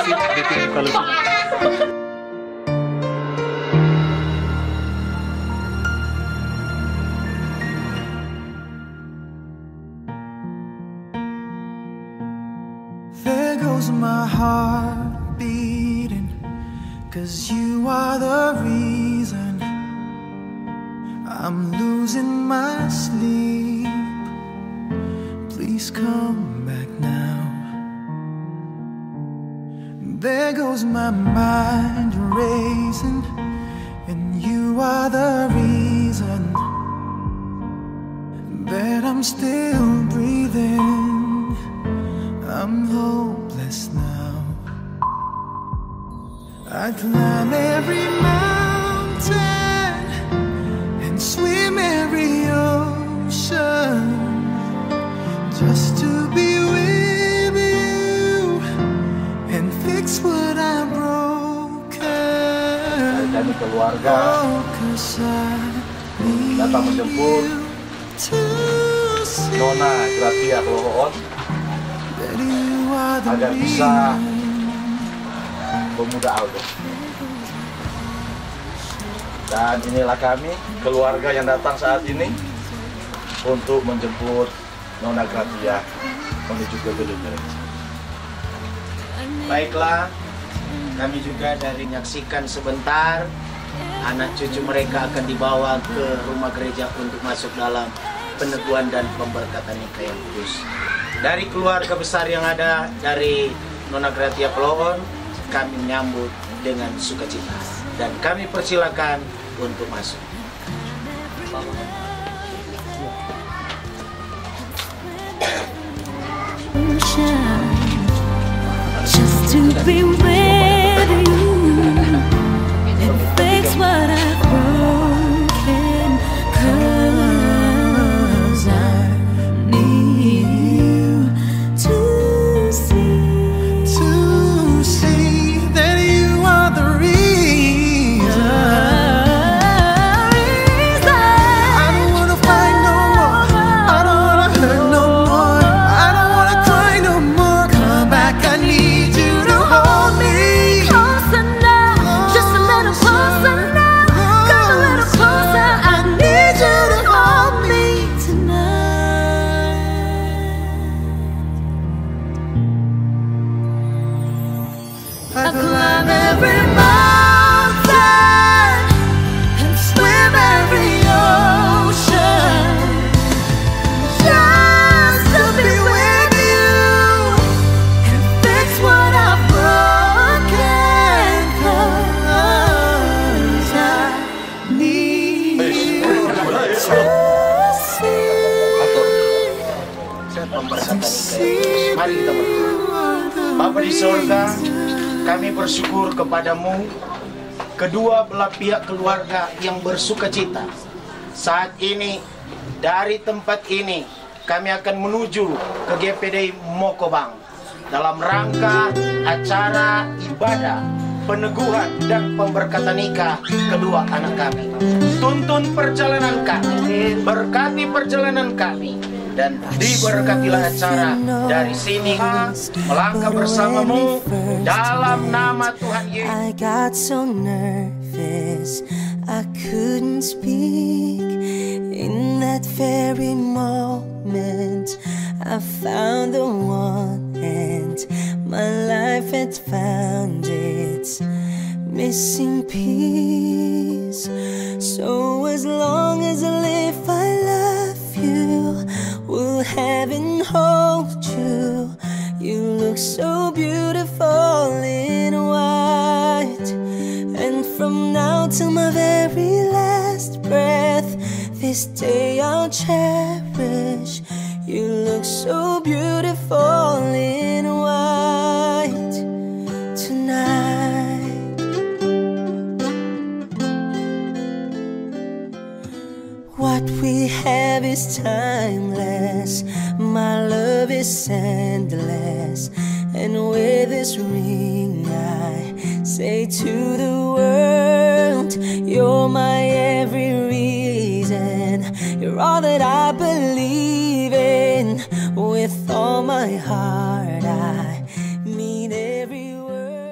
kasih rating muka lebih. There goes my heart beating, 'cause you are the reason I'm losing my sleep. Please come back now. There goes my mind racing, and you are the reason that I'm still breathing. I'm hopeless now. I'd climb every mountain and swim every ocean just to be with you and fix what I'm broken. Kami keluarga datang menjemput Nona Gratia Ploon agar bisa memuda Aldo. Dan inilah kami, keluarga yang datang saat ini untuk menjemput Nona Gratia menuju ke gedung gereja. Baiklah, kami juga dari menyaksikan sebentar anak cucu mereka akan dibawa ke rumah gereja untuk masuk dalam peneguhan dan pemberkatan nikah yang kudus. Dari keluarga besar yang ada dari Nona Gratia Ploon, kami menyambut dengan sukacita dan kami persilakan untuk masuk. Just to be with you and fix what I've broken, 'cause I need you to see that you are the reason. I don't wanna fight no more. I don't wanna hurt no more. I don't wanna cry no more. Come back, I need you to hold me closer now, just a little closer now. Come a little closer, I need you to hold me tonight. I climb every mountain and swim every ocean just to be with you and fix what I've broken, 'cause I need you to see. Mari kita berdoa. Bapa di sorga, kami bersyukur kepadamu, kedua belah pihak keluarga yang bersuka cita. Saat ini, dari tempat ini, kami akan menuju ke GPD Mokobang dalam rangka acara ibadah, peneguhan, dan pemberkatan nikah kedua anak kami. Tuntun perjalanan kami, berkati perjalanan kami, dan diberkatilah acara dari sini melangkah bersamamu dalam nama Tuhan Yesus. I got so nervous I couldn't speak. In that very moment I found the one and my life had found its missing piece. So as long as I live I love you, will heaven hold you? You look so beautiful in white, and from now till my very last breath, this day I'll cherish. You look so beautiful in white tonight. What we have is timeless, my love is endless, and with this ring I say to the world, you're my every reason, you're all that I believe in. With all my heart I mean every word.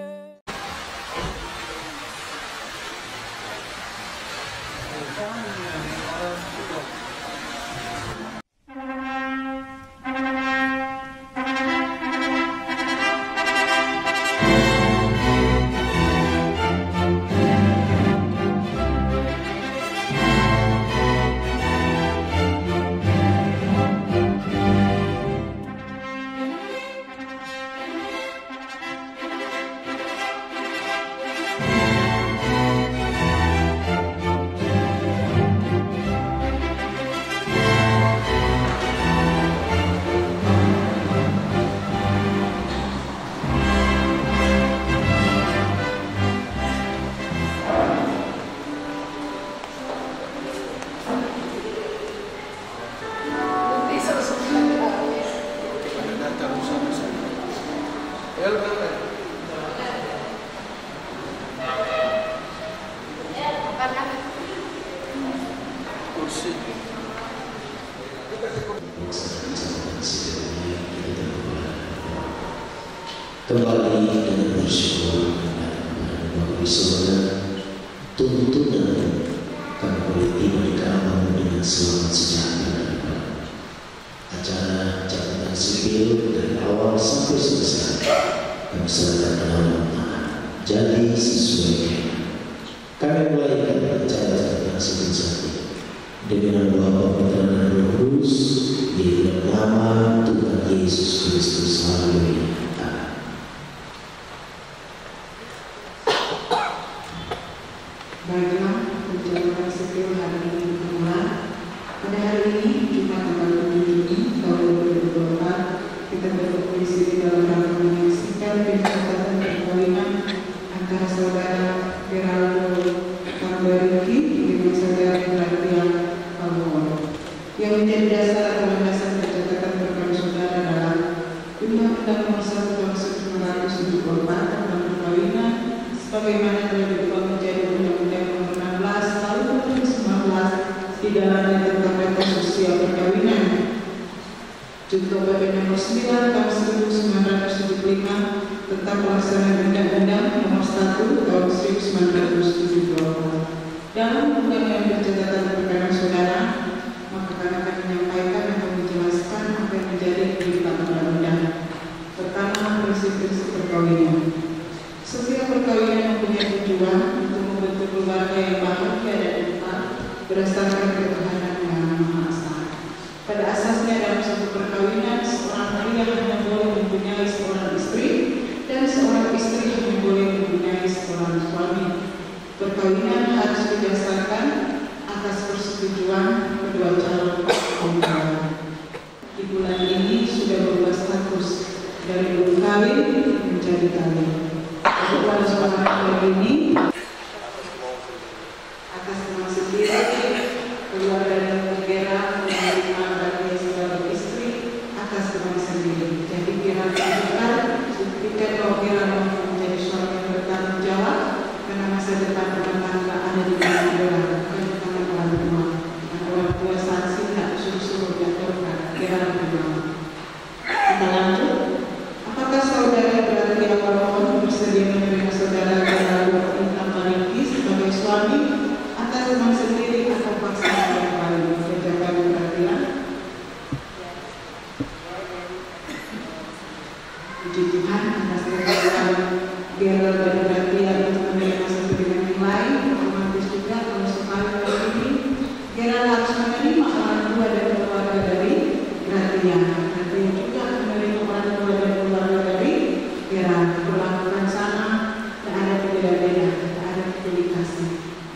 Kembali dengan bersyukur kepada Bapa di surga, tuntunan kami boleh tiba di kamu dengan selamat sejahtera. Acara catatan sipil dari awal sampai selesai kami serahkan ke dalam Tuhan. Jadi sesuai kami mulai acara catatan sipil saat ini dengan Bapa, Putra dan Roh Kudus di dalam nama Tuhan Yesus Kristus. Haleluya. Baiklah, perjalanan sipil hari ini dimulai. Pada hari ini, Jumat tanggal 7 Juni tahun 2024, kita berkumpul di sini dalam rangka menyaksikan pencatatan perkawinan antara saudara Geraldo Tambariki dengan saudara Gratia Palmo, yang menjadi dasar atau landasan pencatatan perkawinan saudara dalam Undang-Undang Nomor 1 Tahun 1974 tentang perkawinan, sebagaimana telah diubah menjadi Undang-Undang Nomor 16 Tahun 2019 di dalamnya tentang batas usia perkawinan. Junto PP Nomor 9 Tahun 1975 tentang pelaksanaan Undang-Undang Nomor 1 Tahun 1974. Dalam undang-undang pencatatan perkawinan saudara, maka kami akan menyampaikan atau menjelaskan apa yang menjadi kehidupan undang-undang. Pertama, prinsip-prinsip perkawinan. Setiap perkawinan mempunyai tujuan untuk membentuk keluarga yang bahagia dan tetap berdasarkan ketuhanan yang Maha Esa. Pada asasnya dalam suatu perkawinan, seorang pria hanya boleh mempunyai seorang istri dan seorang istri hanya boleh mempunyai seorang suami. Perkawinan harus didasarkan atas persetujuan kedua calon pasangan. Di bulan ini sudah berubah status dari belum kawin menjadi kawin. Pada suara hari ini atas nama sendiri keluarga dan negara menerima bagi sebagai istri atas nama sendiri. Jadi kira kita bahwa kira menjadi suami yang bertanggung jawab karena masa depan rumah tangga ada di dalam negara, bukan di tangan orang tua. Orang tua saksi tak suruh-suruh jatuhkan kira bagaimana. Kita lanjut. Apakah saudara berarti awal bersedia menerima saudara Geraldo Tambariki sebagai suami atas nama sendiri atau paksaan yang paling menjaga perhatian? Puji Tuhan atas kehadiran Geraldo dan Gratia untuk menerima satu dengan yang lain. Otomatis juga kalau sekali ini Geraldo harus menerima orang tua dan keluarga dari Gratia. Gratia juga menerima orang tua dan keluarga dari Geraldo. Perlakukan sama, tak ada beda-beda, tak ada komplikasi.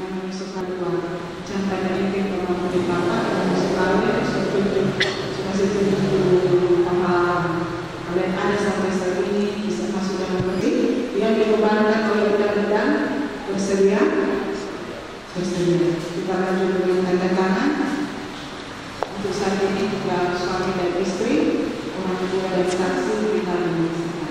Namun sekali keluarga, jangan ini kalau di papa dan sekali masih tujuh paham. Kalian ada sampai saat ini bisa masuk dalam negeri yang dibebankan oleh undang-undang bersedia. Kita lanjut dengan tanda tangan. Untuk saat ini juga suami dan istri, orang tua dan saksi kita menyaksikan.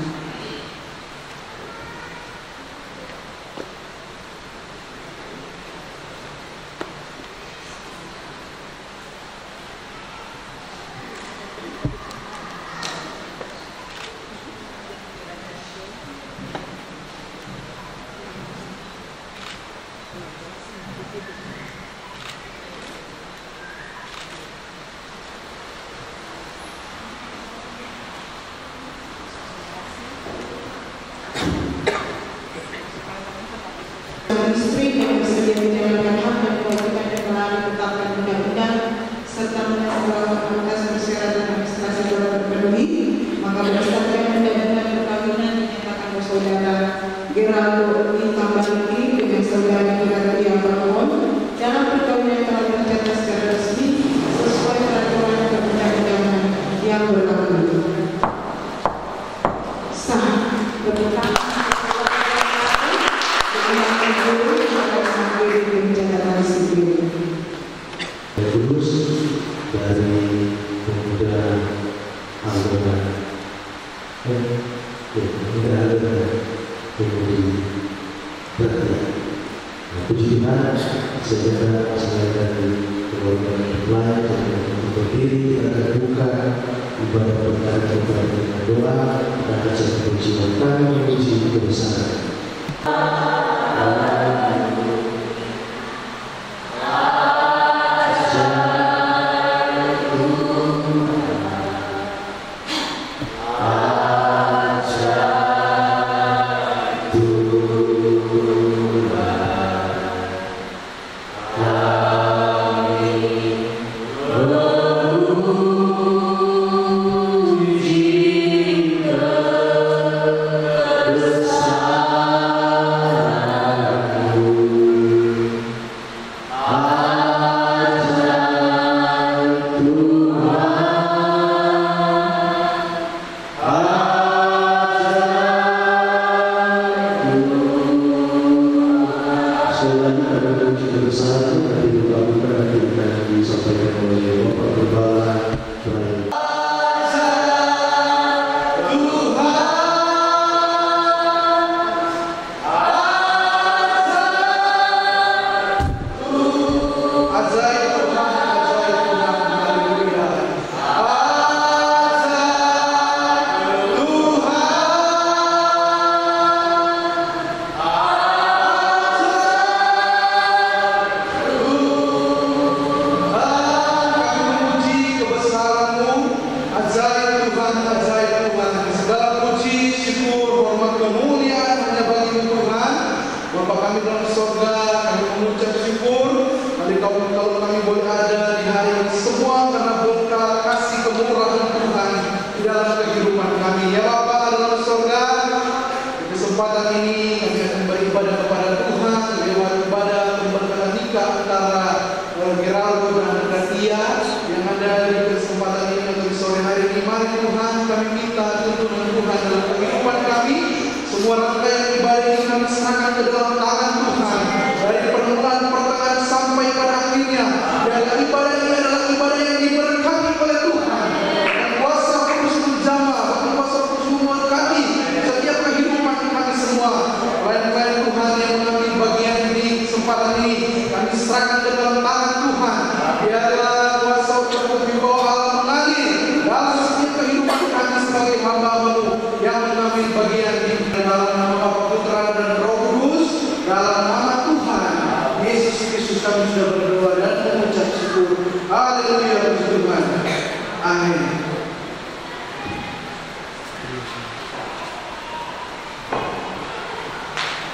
Istri yang bersedia menjalankan hak dan kewajiban yang telah ditetapkan undang-undang serta melakukan formalitas persyaratan administrasi telah terpenuhi, maka berdasarkan undang-undang perkawinan dinyatakan bahwa saudara Geraldo Tambariki dengan saudara Gratia Palmo dalam perkawinan telah tercatat secara resmi sesuai peraturan perundang-undangan yang berlaku. Sah berbuka. Terus dari pemuda anggota Ya, tidak ada kemudian berarti. Puji Tuhan, sejahtera dari keluarga lain untuk berdiri kita akan buka ibadah berkat dengan doa dan ajar pujian kami memuji kebesaran.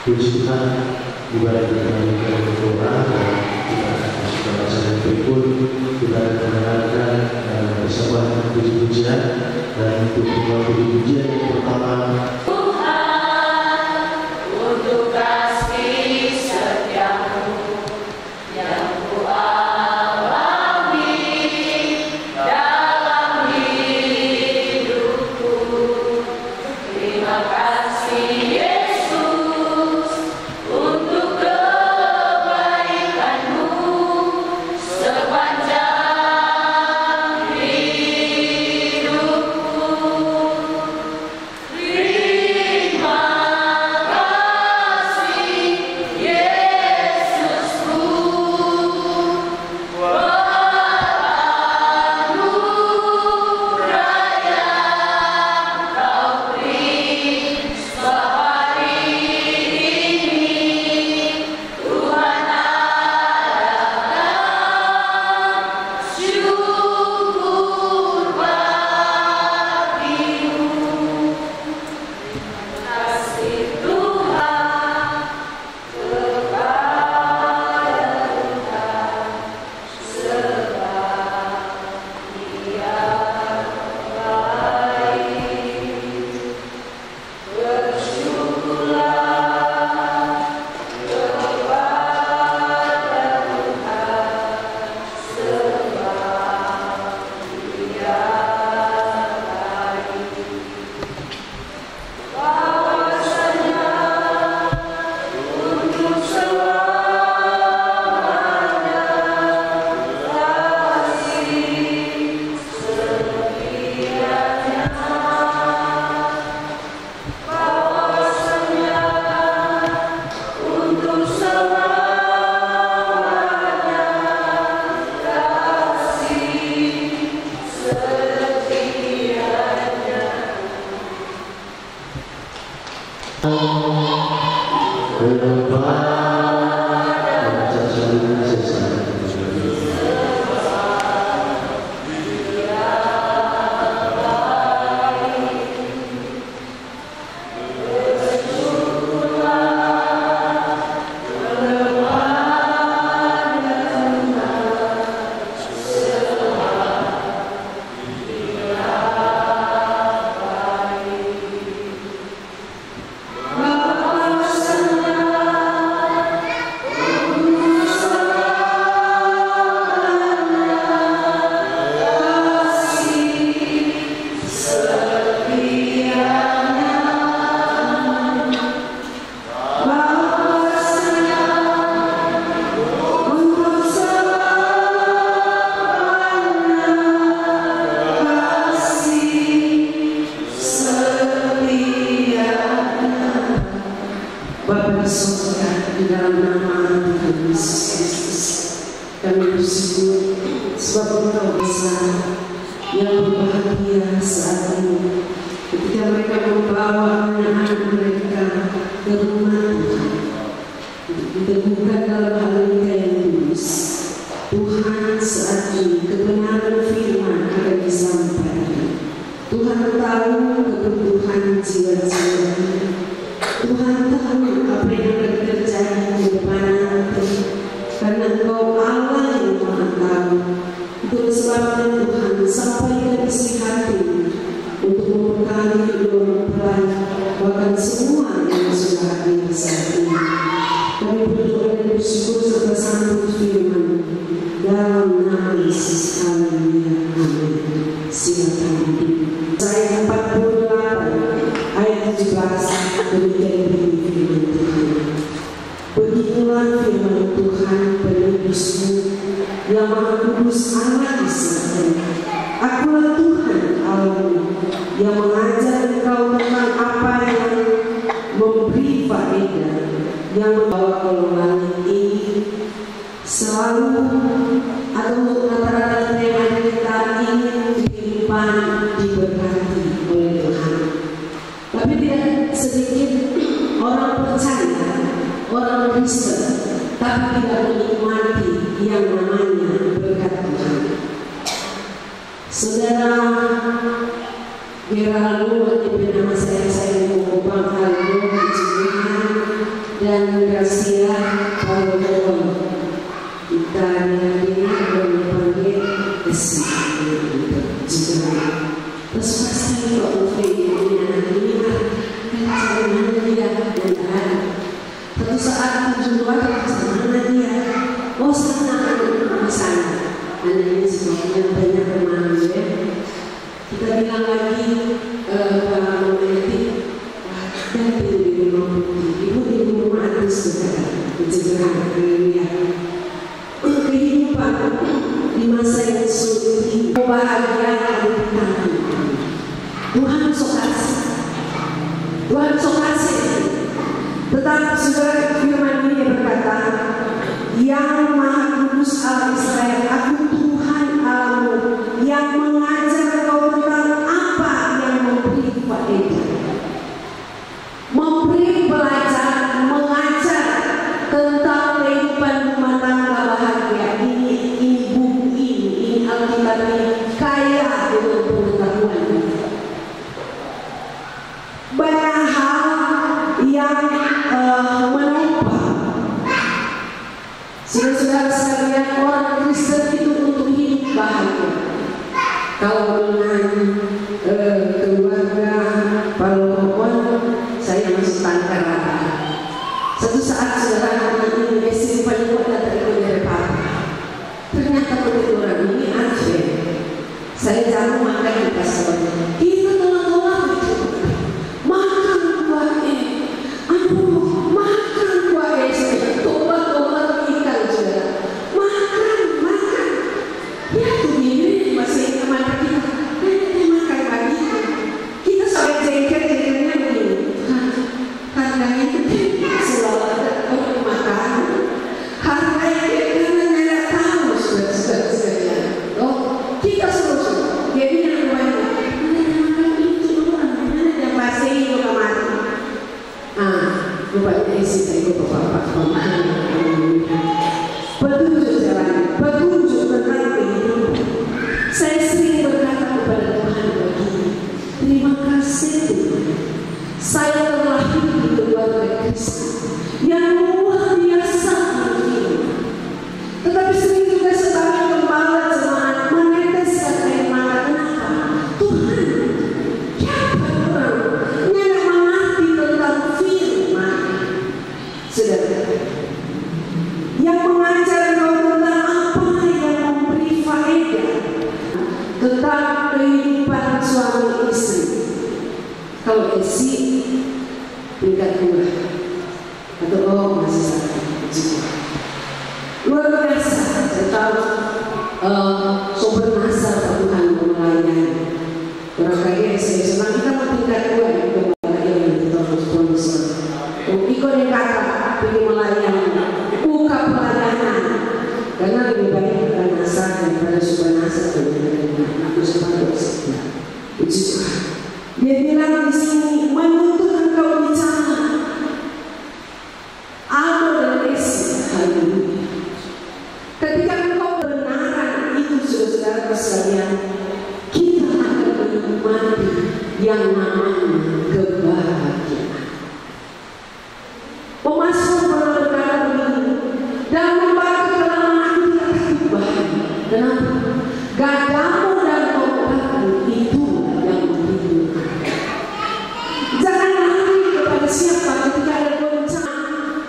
Puji Tuhan, ibadah kita menunjukkan Al-Quran dan kita akan masuk ke bacaan berikut. Kita akan mendengarkan bersama puji-pujian dan untuk puji-pujian yang pertama. Kita selalu jadi yang Bapak-bapak, petunjuk jalan, petunjuk tentang kehidupan. Saya sering berkata kepada Tuhan begini, terima kasih Tuhan, saya terlahir di keluarga Kristen yang luar biasa begini. Tetapi sering juga sebagai gembala jemaat meneteskan air mata. Kenapa? Tuhan, siapa orang yang mengerti tentang firman? Saudara, yang mengajar kau tentang apa yang memberi faedah tentang kehidupan suami istri. Kalau isi peringkat 2 atau masih satu, luar biasa. Saya tahu sumber nasar Tuhan melayani. Barangkali saya senang kita mau tingkat 2 yang melayani terus sponsor. Ikut yang kata pilih melayani, buka pelayanan. Karena lebih baik bukan nasar daripada sumber nasar daripada aku sepatutnya setia. Puji Tuhan. Dia bilang di sini menuntut engkau bicara. Aku dan Esi, haleluya. Ketika engkau kebenaran itu, saudara-saudara sekalian, kita akan menikmati yang namanya kebahagiaan. Pemasmur pernah berkata begini, dalam lembaga kelemahan aku tidak takut bahaya. Kenapa? Gadamu dan tobatmu itu yang menghibur. Jangan lari kepada siapa ketika ada bencana.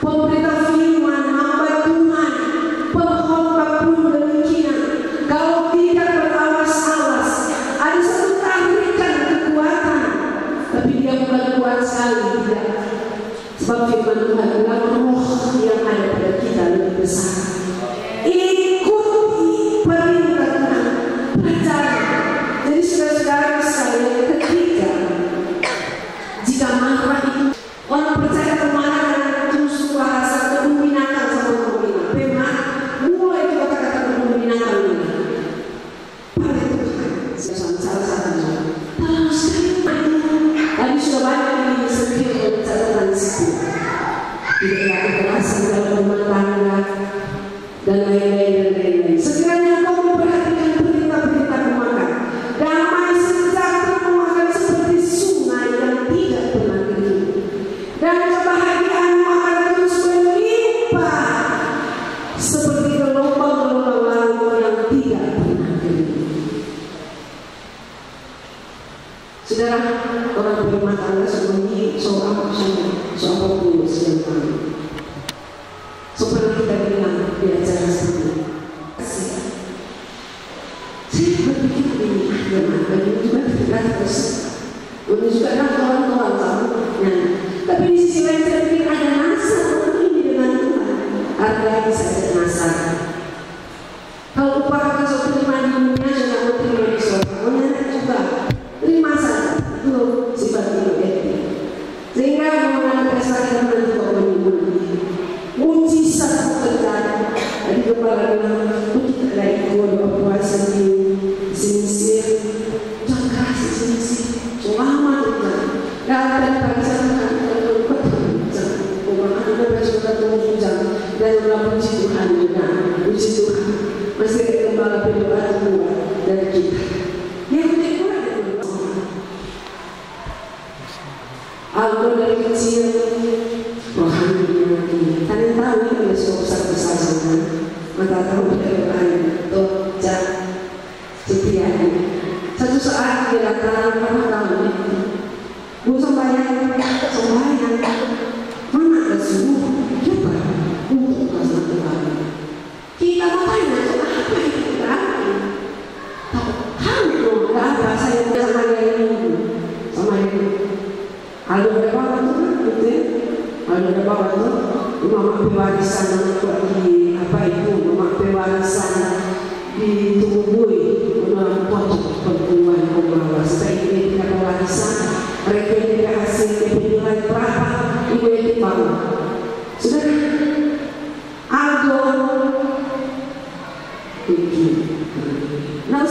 Pemerintah firman, hamba Tuhan, pengkhotbah pun demikian. Kalau tidak berawas-awas, ada satu tarikan kekuatan, tapi dia bukan kuat sekali, tidak. Sebab firman Tuhan bilang roh yang ada pada kita lebih besar. Ikuti perintah Tuhan, percaya. Jadi saudara-saudara sekalian, ketika jika marah itu orang percaya kemarahan itu bahasa kebun binatang sama kebun binatang. Memang mulai itu kata-kata kebun binatang ini. Pada Tuhan, salah satunya. Terus tadi sudah banyak yang disebut oleh catatan situ. Tidak kekerasan dalam rumah tangga dan lain-lain. Sekiranya kau memperhatikan perintah-perintah memakan, damai sejahtera memakan seperti sungai yang tidak pernah kering, dan kebahagiaan akan terus berlimpah seperti gelombang-gelombang laut yang tidak pernah kering. Saudara, orang berumah tangga sebenarnya soal tulus yang tahu. Seperti kita bilang di acara sebelumnya. Saya berpikir ini bagaimana juga kita terus menunjukkan kawan-kawan tamunya. Tapi di sisi lain saya pikir ada nasar ini dengan Tuhan. Hargai saja nasar. Kalau upah kita terima di dunia, jangan mau terima di surga. Menyerah juga. Terima saja. Itu sifat itu. Sehingga mengantisipasi nanti kau menyembunyi. Mujizat terjadi. Jadi kepala bilang, kita lagi dua puasa di Mesir, jangan kasih Mesir, selama terjadi. Dan pagi sana kalau orang ada bersuara hujan dan dalam puji Tuhan juga, puji Tuhan masih ada gembala berdoa kedua dari kita. Yang kedua adalah aku dari kecil rohani ini. Kalian tahu ini ada suatu besar-besaran mata tahu berdoa toja setia. Satu saat dia datang tahu bu sembahyang mana ada semua coba untuk kasih Tuhan. Kita bertanya apa itu berarti? Kamu nggak ada saya sama dia ini sama dia. Kalau ada apa tuh gitu ya? Kalau ada apa tuh? Mama pewarisan di apa itu? Mama pewarisan di Tubui, mama potong perempuan pembawa. Setelah ini kita pewarisan, mereka tidak hasil nilai berapa? Ibu yang tahu. Sudah Aldo tinggi. Nggak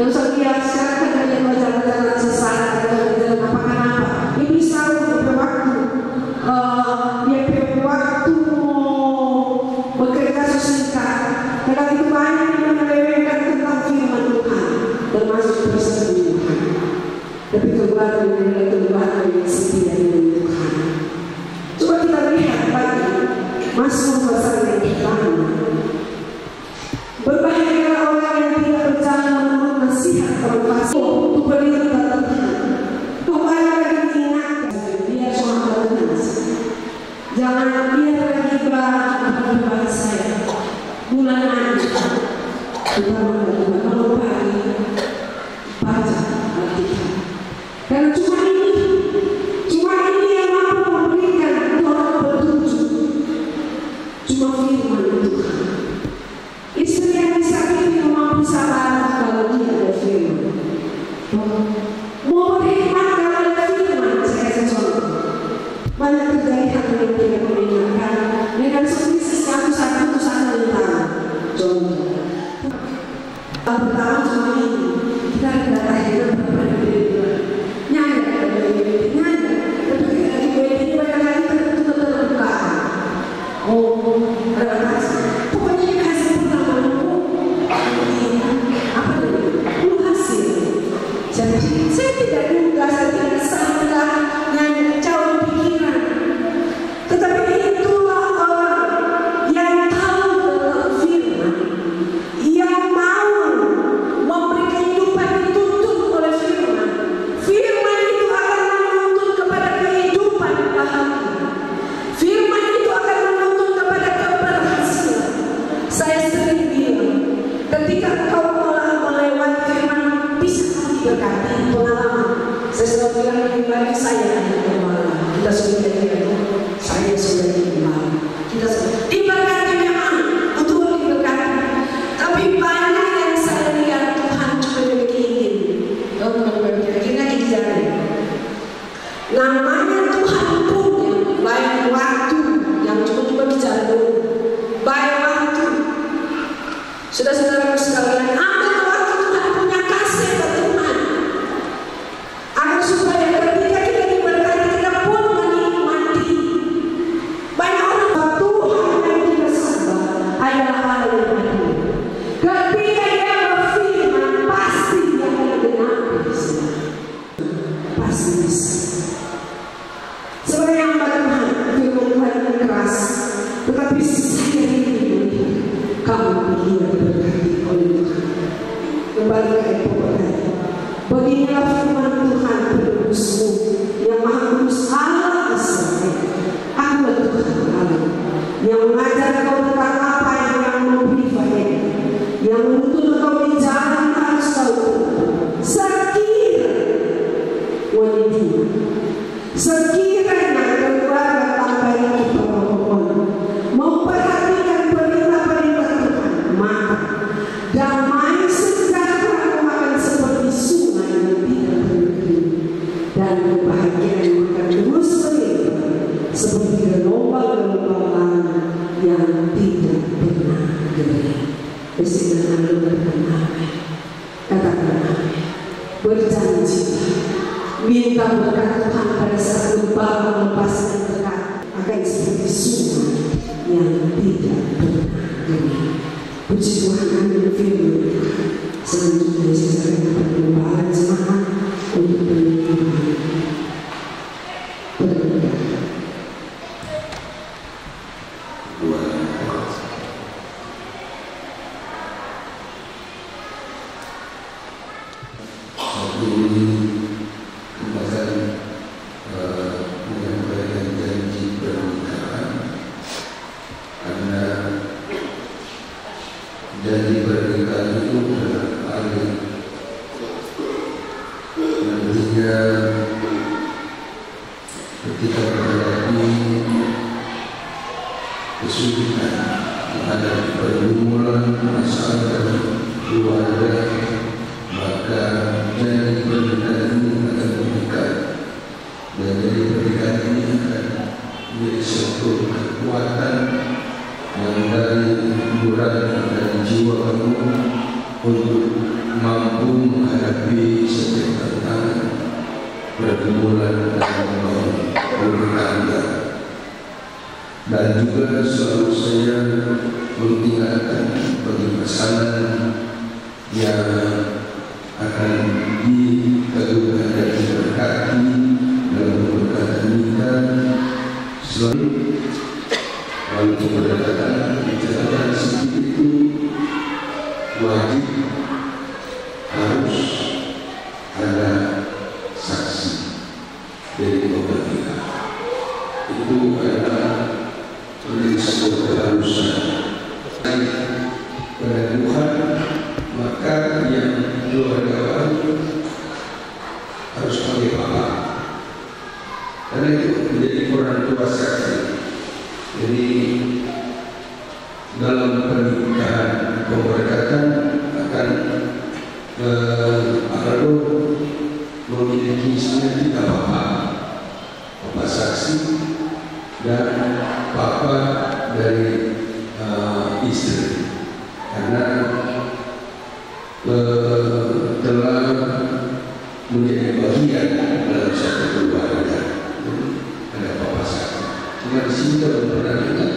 usah lihat sekarang kan ada jalan-jalan sesat, ada jalan apa-apa. Ini selalu beberapa waktu baru menerima keluarga yang setia dengan Tuhan. Coba kita lihat lagi Mazmur pasal yang pertama. Berbahagia orang yang tidak berjalan menurut nasihat orang fasik untuk berlindung Tuhan. Tuhan akan diingatkan dia cuma bernas. Jangan dia lagi berbahasa saya. Bulan aja kita mengatakan kalau pagi baca Alkitab. Dan cuma ini yang mampu memberikan orang petunjuk. Cuma firman Tuhan. Istri yang disakiti mampu sabar kalau dia ada firman. Mau berhikmat kalau ada firman. Saya kasih contoh. Banyak terjadi hal yang tidak menyenangkan dengan seperti sesuatu satu tentang contoh. Pertama cuma ini kita ada hidup nyanyi, tapi di ini banyak kali kita terbuka. Oh, ada kasih. Pokoknya kasih pertama apa itu hasil. Jadi saya tidak duga, saya tidak salah nyanyi jauh pikiran. Tetapi itulah orang yang tahu tentang firman, yang mau memberi kehidupan dituntun oleh firman. Firman itu akan menuntun kepada kehidupan bahagia. Firman itu akan menuntun kepada keberhasilan. Saya sering bilang, ketika kau melewati firman, bisa diberkati pengalaman. Saya selalu bilang lebih baik saya yang pengalaman. Kita sudah jadi saya sudah diberkati. Kita sudah diberkati memang untuk diberkati. Tapi banyak yang saya lihat Tuhan juga ingin. Teman-teman kira-kira dijari. Namanya Tuhan punya baik waktu yang cukup bicara dulu. Baik waktu. Saudara-saudara sekalian, ambil waktu Tuhan punya kasih ke Tuhan. Agar supaya ketika kita diberkati kita pun menikmati. Banyak orang Tuhan yang tidak sabar adalah hal yang mati. Ketika dia berfirman pasti dia akan genapi. Pasti bisa. Sebagai yang Tuhan, firman Tuhan yang keras, tetapi saya ingin kamu diberkati oleh Tuhan. Kembali ke pokok tadi. Beginilah firman Tuhan penebusmu yang maha kudus Allah Israel. Akulah Tuhan Allah yang mengajar kau tentang apa yang memberi faedah, yang menuntun kau di jalan harus kau sekiranya keluarga tanpa itu pokok memperhatikan perintah-perintah Tuhan, maka damai sejahtera akan seperti sungai yang tidak berhenti, dan kebahagiaan akan terus melimpah seperti gelombang-gelombang laut yang tidak pernah kering. Bersihkan lalu berkata katakan amin. Berjanji minta berkat Tuhan pada saat lupa melepaskan berkat akan seperti sungai yang tidak pernah kering. Puji Tuhan, ambil firman Tuhan. Selanjutnya saya akan perjumpaan jemaat untuk penyembahan. Jadi pernikahan itu adalah ahli. Nantinya ketika menghadapi kesulitan, menghadapi pergumulan masalah dalam keluarga, maka jadi pernikahan ini akan meningkat. Dan jadi pernikahan ini akan menjadi suatu kekuatan yang dari nurani dan jiwa kamu untuk mampu menghadapi setiap tantangan pergumulan dan rumah tangga. Dan juga selalu saya mengingatkan bagi pasangan yang akan diteguhkan dan diberkati dari pemerintah. Itu adalah menjadi sebuah keharusan pada Tuhan. Maka yang keluarga baru harus pakai papa, karena itu menjadi orang tua saksi. Jadi dalam pernikahan keberkatan akan kalau memiliki tiga papa saksi dan papa dari istri, karena telah menjadi bagian dalam satu keluarga. Ada papa saksi. Cuma di sini kalau pernah dengar,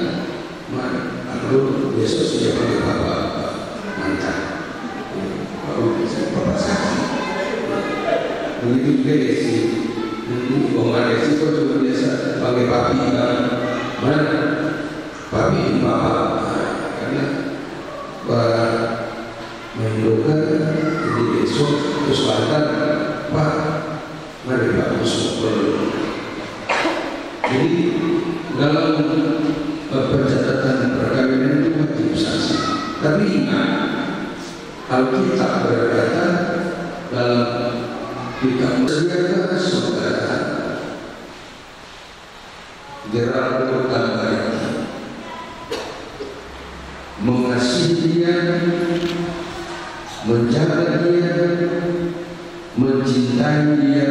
kalau besok sudah pakai papa mantan, baru bisa papa saksi. Begitu juga Desi. Orang Desi kok cuma biasa pakai papi, mana papi papa, karena mendoakan jadi besok terus mantan pak, mari pak masuk. Jadi dalam pencatatan perkawinan itu wajib saksi. Tapi ingat, Alkitab berkata dalam kitab Sediakah saudara Gerardo Tambariki mengasihi dia, menjaga dia, mencintai dia,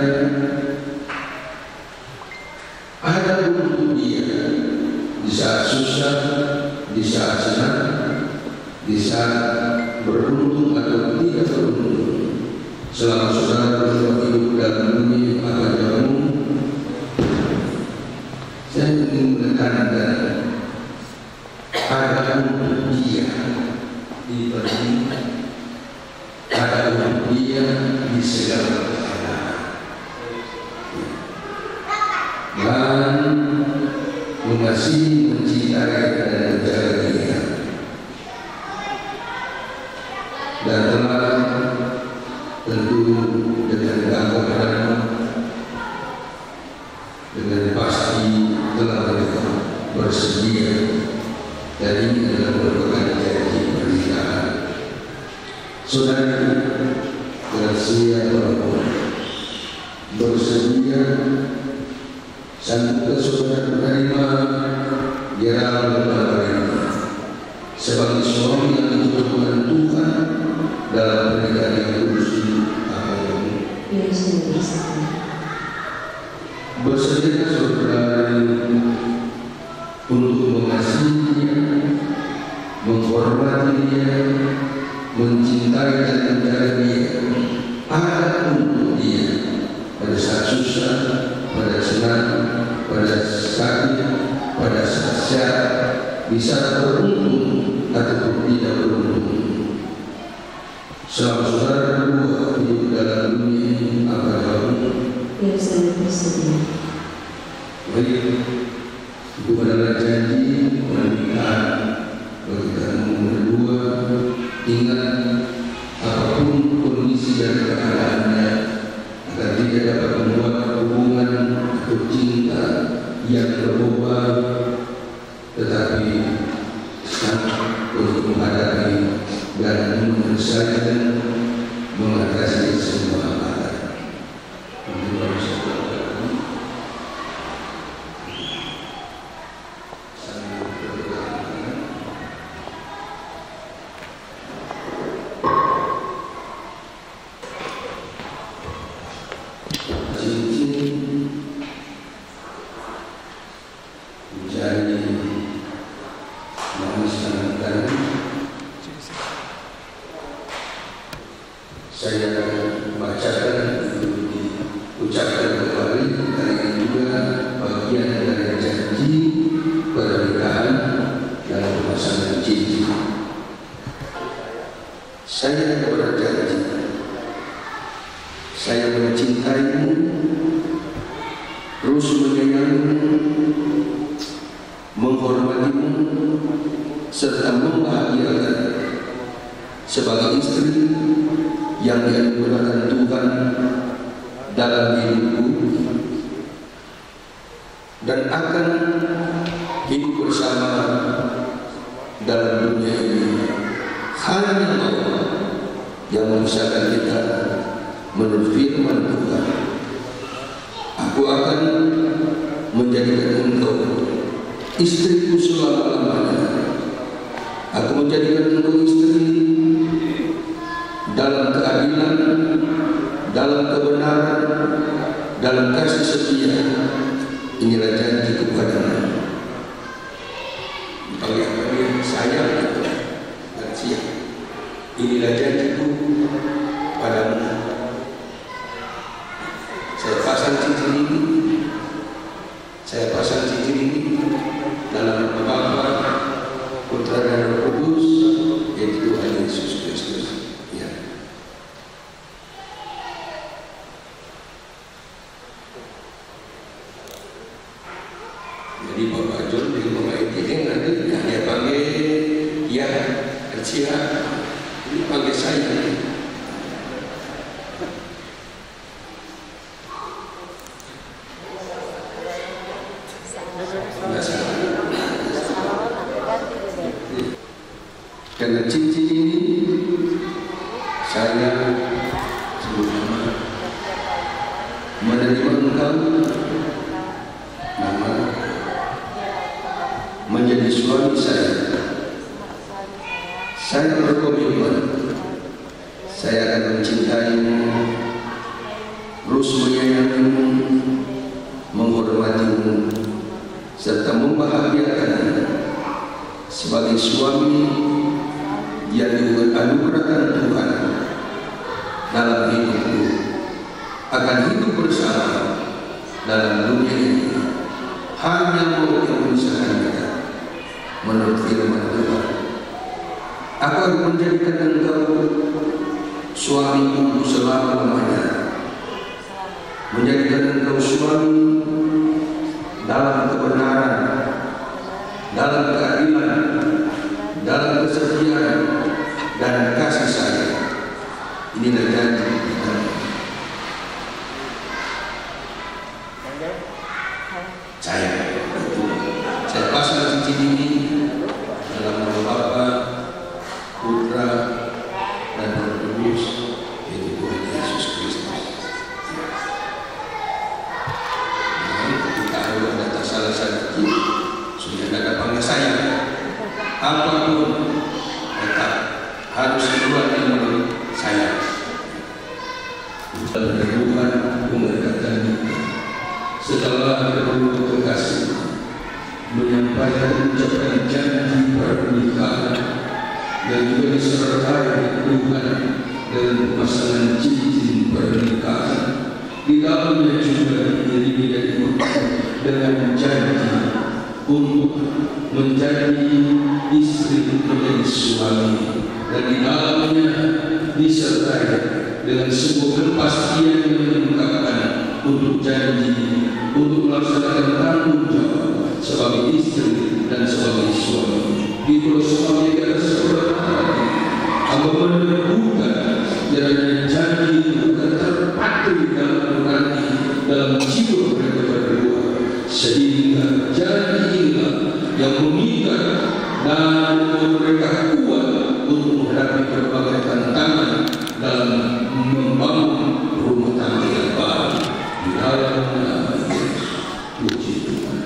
ada untuk dia di saat susah, di saat senang, di saat beruntung atau tidak beruntung. Selama saudara hidup dalam dunia agamamu, saya ingin menekankan ada untuk dia di pernikahan, ada untuk dia di segala keadaan, dan mengasihi, mencintai dan menjaga dia. Dan telah tentu dengan gambaran, dengan pasti telah bersedia. Dan ini adalah merupakan janji pernikahan. Saudara Gracia Tolong bersedia sanggup saudara menerima Gerardo Tambariki sebagai suami yang dijodohkan Tuhan dalam pernikahan yang kudus ini. Bersedia saudara untuk mengasihi dia, menghormati dia, mencintai dan menjaga dia, ada untuk dia pada saat susah, pada senang, pada sakit, pada saat sehat, bisa beruntung atau tidak beruntung. Selama saudara berdua hidup dalam dunia ini, apa jauh? Ya, saya bersedia. Baik, itu adalah janji pernikahan bagi kamu berdua. Ingat, apapun kondisi dan keadaannya, agar tidak dapat membuat hubungan atau cinta yang berubah, tetapi sangat untuk menghadapi dan menyelesaikan, mengatasi semua hal. Saya bacakan untuk diucapkan kembali, karena juga bagian dari janji pernikahan dalam pemasangan cincin. Saya berjanji, saya mencintaimu, terus menyayangimu, menghormatimu, serta membahagiakan sebagai istri yang dianugerahkan Tuhan dalam hidupku, dan akan hidup bersama dalam dunia ini. Hanya Allah yang memisahkan kita menurut firman Tuhan. Aku akan menjadikan engkau istriku selama-lamanya. Aku menjadikan engkau istri dalam keadilan, dalam kebenaran, dalam kasih setia. Inilah janji kepadamu. Dipanggil sayang dan siap. Inilah janjiku padamu. Saya pasang cincin ini, dalam nama Bapa, Putra dan Roh Kudus, yaitu Tuhan Yesus Kristus. Ya. Jadi Bapak John di rumah ini ada yang dia panggil ya Ercia, ini panggil saya. Karena cincin ini saya sebelumnya menerima engkau nama menjadi suami saya. Saya berkomitmen saya akan mencintaimu, terus menyayangimu, menghormatimu, serta membahagiakanmu sebagai suami yang dianugerahkan Tuhan dalam hidupku. Akan hidup bersama dalam dunia ini. Hanya Allah yang memisahkan kita menurut firman Tuhan. Aku akan menjadikan engkau suamiku selama-lamanya. Menjadikan engkau suami dalam kebenaran, dalam keadilan, dalam kesetiaan dan kasih sayang. Inilah janji kita. Saya pasang cincin ini dalam nama Bapa, Putra dan Roh Kudus, yaitu Tuhan Yesus Kristus. Ketika ada salah satu sudah ada panggil saya, apapun tetap harus keluar dari mulut saya. Tuhan memberkati kita. Setelah kedua kekasih menyampaikan ucapan janji pernikahan dan juga disertai Tuhan dan pemasangan cincin pernikahan, di dalamnya juga diiringi dengan janji untuk menjadi istri, menjadi suami, dan di dalamnya disertai dengan sebuah kepastian yang mengungkapkan untuk janji untuk melaksanakan tanggung jawab sebagai istri dan sebagai suami. Itulah suami yang seperti aku menemukan kiranya janji itu bukan terpatri dalam hati, dalam jiwa mereka berdua, sehingga janji inilah yang mengikat dan mereka kuat untuk menghadapi berbagai tantangan dalam membangun rumah tangga yang baru di dalam nama Yesus. Puji Tuhan.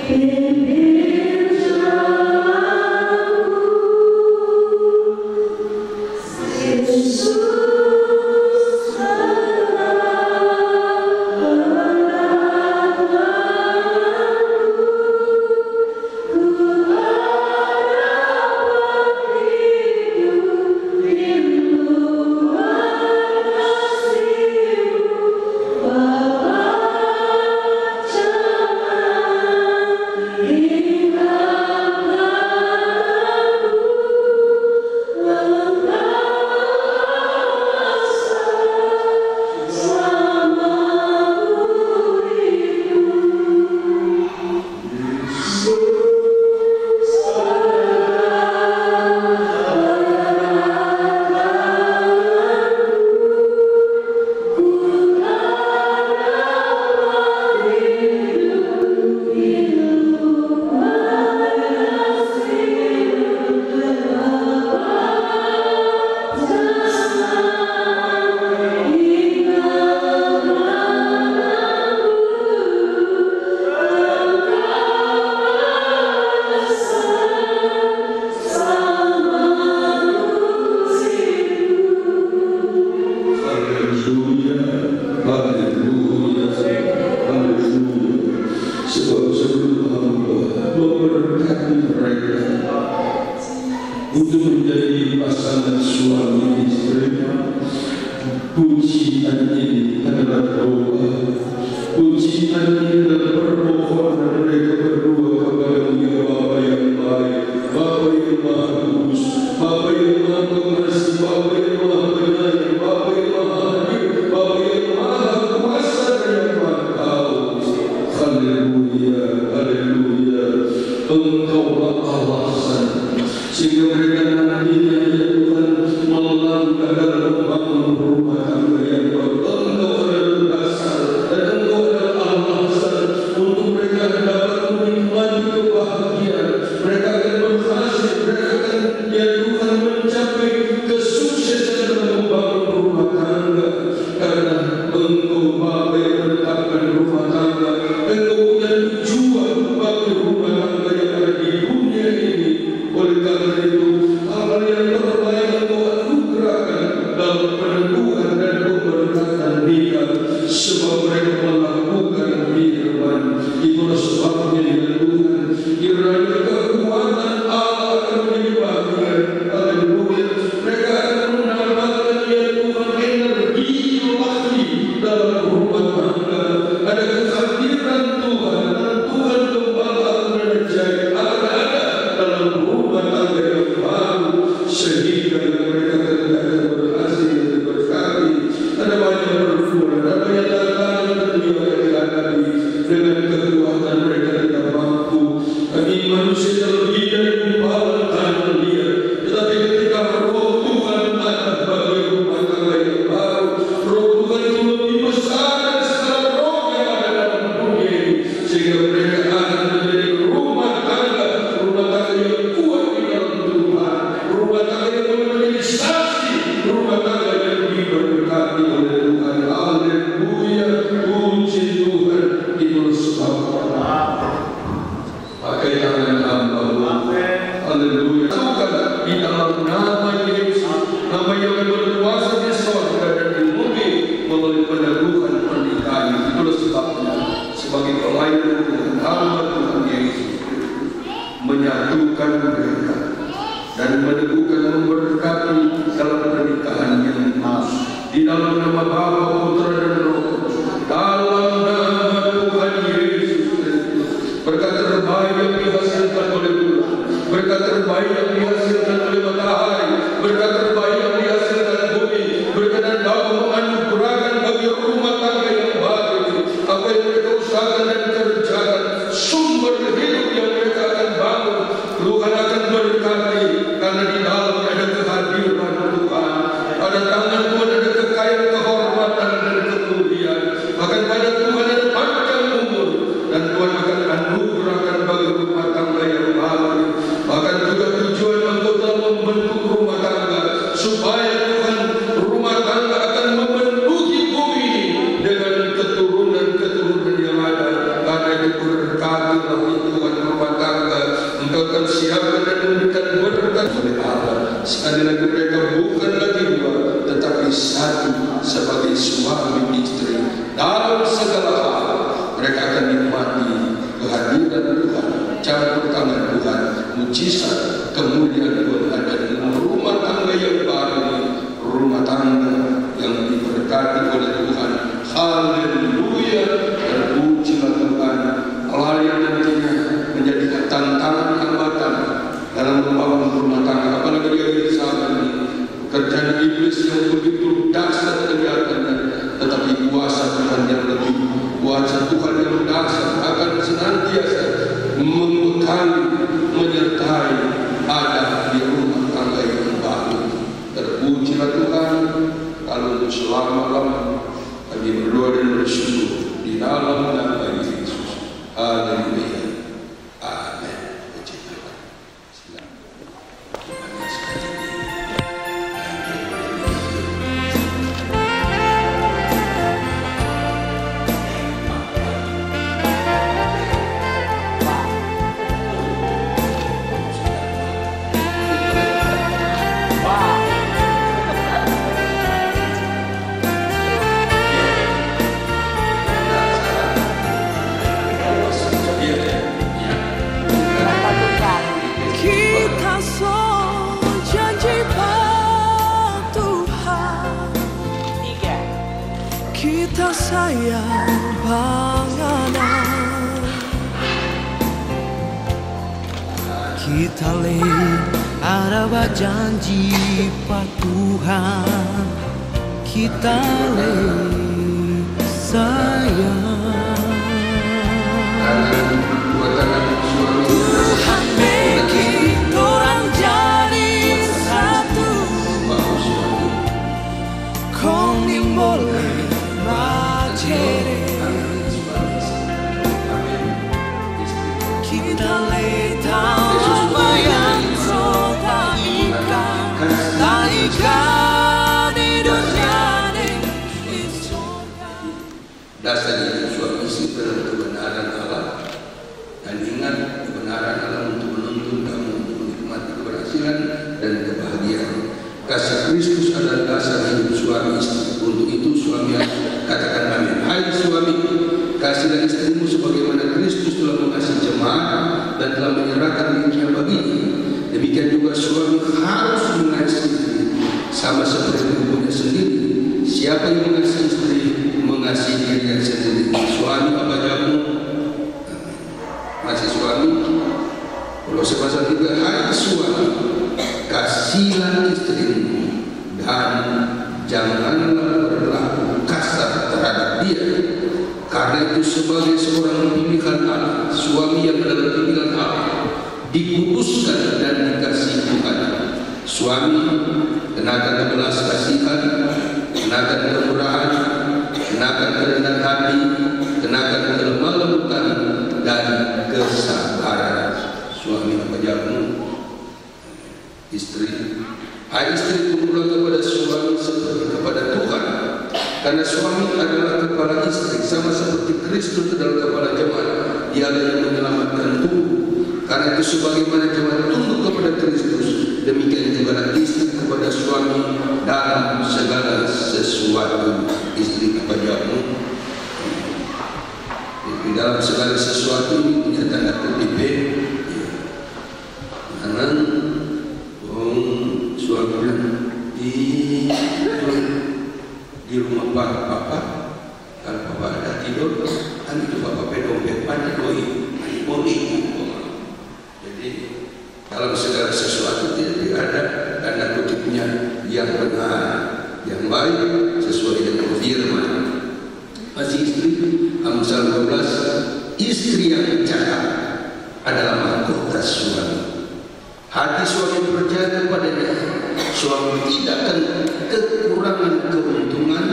Baby sehingga mereka tidak berhasil berkati. Ada banyak perempuan, ada banyak tantangan dunia mereka hadapi dengan kekuatan mereka tidak mampu. Kami manusia terlebih dari gumpalan tanah liat, tetapi ketika roh Tuhan datang bagi rumah tangga yang baru, roh Tuhan itu lebih besar dari segala roh yang ada dalam dunia ini, sehingga mereka akan menjadi rumah tangga yang kuat di dalam Tuhan, rumah tangga yang menjadi saksi, rumah tangga yang diberkati oleh Tuhan. Haleluya, puji Tuhan. Itu sebabnya pakai tangan hamba-Mu. Haleluya. Bukan di dalam nama Yesus, nama yang berkuasa di surga dan di bumi, melalui peneguhan pernikahan. Itulah sebabnya sebagai pelayan Tuhan, hamba Tuhan Yesus menyatukan mereka dan meneguhkan, memberkati dalam pernikahan yang mas di dalam nama Bapa, Putra dan Roh Kudus, dalam nama Tuhan Yesus Kristus. Berkat terbaik yang dihasilkan oleh bulan, berkat terbaik yang dihasilkan oleh matahari, berkat terbaik yang dihasilkan bumi, berkat dan Bapa menganugerahkan bagi rumah tangga yang baru ini apa yang mereka usahakan dan kerjakan, sumber hidup yang mereka akan bangun, Tuhan akan berkati karena di dalamnya ada kehadiran Tuhan, ada tangan Tuhan, ada kekayaan, kehormatan dan kemuliaan. Bahkan pada Tuhan ada panjang umur dan Tuhan akan anugerahkan bagi rumah tangga yang baru. Bahkan juga tujuan Engkau telah membentuk rumah tangga supaya Tuhan rumah tangga akan memenuhi bumi ini dengan keturunan yang ada. Karena diberkati oleh Tuhan rumah tangga, Engkau akan siapkan dan memberikan berkat oleh Allah. Sekali lagi mereka bukan lagi dua, tetapi satu sebagai suami istri. Dalam segala hal mereka akan nikmati kehadiran Tuhan, campur tangan Tuhan, mujizat kemuliaan Tuhan ada di rumah tangga yang baru ini, rumah tangga yang diberkati oleh Tuhan. Haleluya, terpujilah Tuhan. Hal yang nantinya menjadi tantangan hambatan dalam membangun rumah tangga, apalagi di saat ini kerjaan iblis yang begitu dahsyat kelihatannya, tetapi kuasa Tuhan yang lebih, kuasa Tuhan yang dahsyat akan senantiasa membekali, menyertai ada di rumah tangga yang baru. Terpujilah Tuhan. Kalau untuk selama-lamanya kami berdoa dan bersyukur di dalam nama Yesus. Haleluya. Amin. Puji Tuhan. Silakan. Kita sayang panganan, kita ada janji Pak Tuhan, kita sayang. Tuhan bikin orang jadi satu, kau boleh kita tahu apa yang sudah ikan di dunia ini. Dasarnya suami istri dalam kebenaran Allah, dan ingat kebenaran Allah untuk menuntun kamu untuk menikmati keberhasilan dan kebahagiaan. Kasih Kristus adalah dasar hidup suami istri. Untuk itu suami katakan amin. Hai suami, kasihlah istrimu sebagaimana Kristus telah mengasihi jemaat dan telah menyerahkan dirinya baginya. Demikian juga suami harus mengasihi istri sama seperti tubuhnya sendiri. Siapa yang mengasihi istri mengasihi dirinya sendiri. Suami apa jamu? Masih suami. Kalau sepasang juga, hai suami, kasihlah janganlah berlaku kasar terhadap dia. Karena itu sebagai seorang pilihan Allah, suami yang adalah pilihan Allah, dikuduskan dan dikasihi Tuhan. Suami kenakan belas kasihan, kenakan kemurahan, kenakan kerendahan hati, kenakan kelemah lembutan dan kesabaran. Suami apa jamu? Istri. Istri tunduklah kepada suami seperti kepada Tuhan, karena suami adalah kepala istri, sama seperti Kristus adalah kepala jemaat. Dialah yang menyelamatkan tubuh. Karena itu sebagaimana jemaat tunduk kepada Kristus, demikian juga istri kepada suami dalam segala sesuatu. Istri kepada di dalam segala sesuatu ini punya tanda kutip. Karena suami bilang di rumah papa, kalau papa ada tidur, kan itu papa pedompet pada doi, boleh. Jadi dalam segala sesuatu tidak ada tanda kutipnya yang benar, yang baik sesuai dengan firman. Masih istri, Amsal 12, istri yang bicara adalah mahkota suami. Hati suami percaya kepadanya, suami tidak akan kekurangan keuntungan.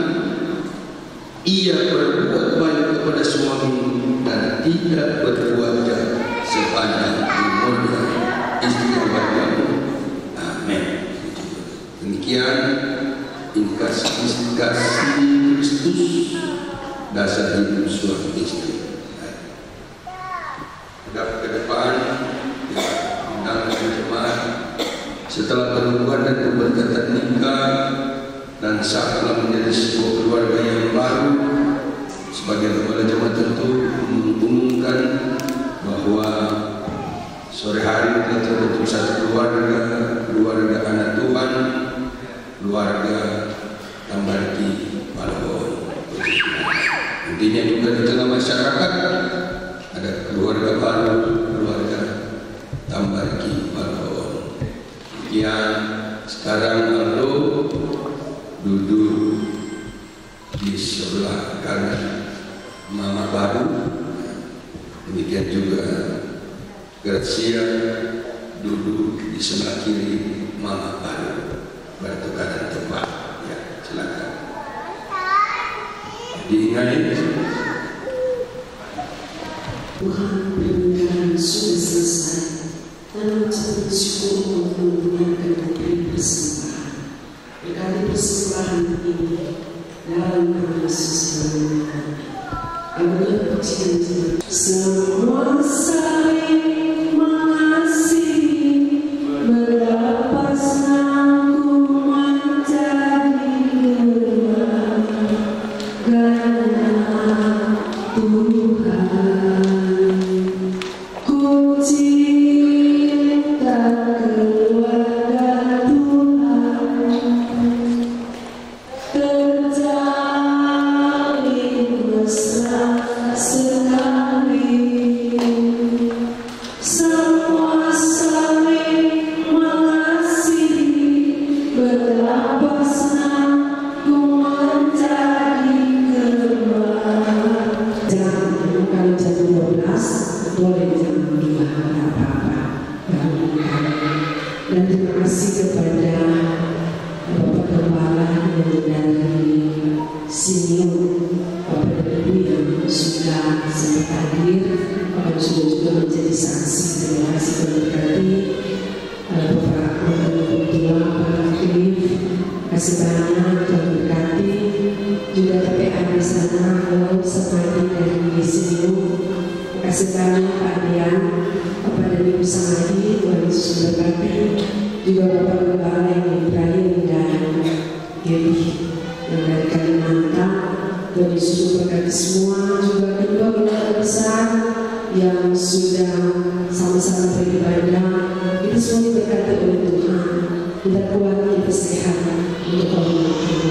Ia berbuat baik kepada suami dan tidak berbuat jahat sepanjang umurnya. Istri kepada amin. Demikian indikasi Kristus dasar hidup suami istri. Ke depan jemaat setelah berhubungan dan berkaitan nikah dan saatlah menjadi sebuah keluarga yang baru, sebagai kepala jemaat tentu mengumumkan bahwa sore hari kita terbentuk satu keluarga anak Tuhan, keluarga Tambarki Palawon. Intinya juga di tengah masyarakat ada keluarga baru, keluarga Tambarki Palawon. Yang sekarang lalu duduk di sebelah kanan mama baru, demikian juga Gracia duduk di sebelah kiri mama baru, bertukar dan tepat. Ya, silakan. Diingat Tuhan, pernikahan sudah selesai dan mengucap bersyukur untuk mendengarkan dan beri persembahan. Berkati persembahan ini dalam nama Yesus Tuhan. Amin. Pujian semua saling mengasihi, berlepaslah ku menjadi gemar karena Tuhan. Ku cinta keluarga Tuhan, terjalin mesra sekali. Semua saling mengasihi, berlepaslah ku menjadi gemar. Jangan, kalau jam 12 boleh jangan dibahas apa-apa. Dan terima kasih kepada Bapak Gembala yang dari sini, Bapak dan Ibu yang sudah sempat hadir, Bapak sudah juga menjadi saksi. Terima kasih berkati Bapak Ketua, Pak Philip, kasih banyak Tuhan berkati. Juga TPA di sana, halo Semadi dari sini, kasih banyak Pak Dian, Bapak dan Ibu Samadi, Tuhan Yesus berkati. Juga Bapak Gembala yang Ibrahim dan Gedi yang dari Kalimantan, Tuhan Yesus berkati semua. Juga kedua keluarga besar yang sudah sama-sama beribadah, kita semua diberkati oleh Tuhan. Kita kuat, kita sehat untuk Allah.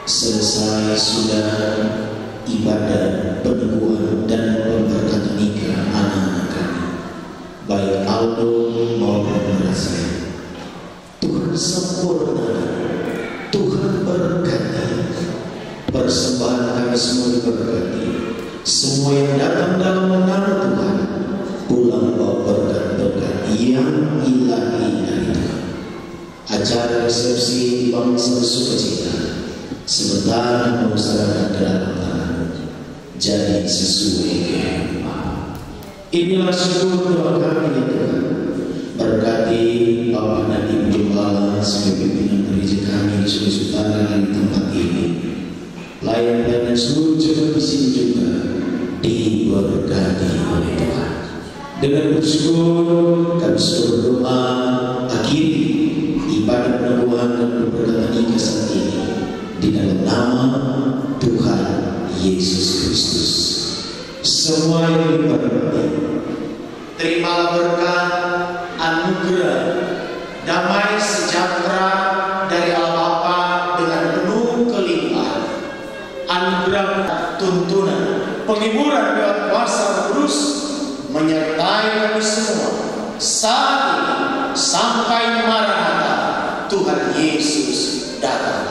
selesai sudah ibadah peneguhan dan pemberkatan nikah anak-anak kami, baik Aldo maupun Rasul. Tuhan sempurnakan, Tuhan berkati, persembahan kami semua diberkati. Semua yang datang dalam nama Tuhan pulang bawa berkat-berkat yang ilahi dari Tuhan. Acara resepsi bangsa sukacita sebentar mengusahakan dalam tangan jadi sesuai kehendak. Inilah syukur doa kami ya Tuhan. Berkati Bapak dan Ibu Gembala sebagai pimpinan gereja kami di Sulawesi Utara di tempat ini. Pelayan-pelayan seluruh jemaat di sini juga diberkati oleh Tuhan. Dengan bersyukur kami sudah berdoa akhiri ibadah peneguhan dan pemberkatan nikah saat ini di dalam nama Tuhan Yesus Kristus. Semua yang diberkati, terimalah berkat, anugerah, damai sejahtera dari Allah Bapa dengan penuh kelimpahan, anugerah tuntunan, penghiburan lewat kuasa terus menyertai kami semua saat ini sampai Maranatha Tuhan Yesus datang.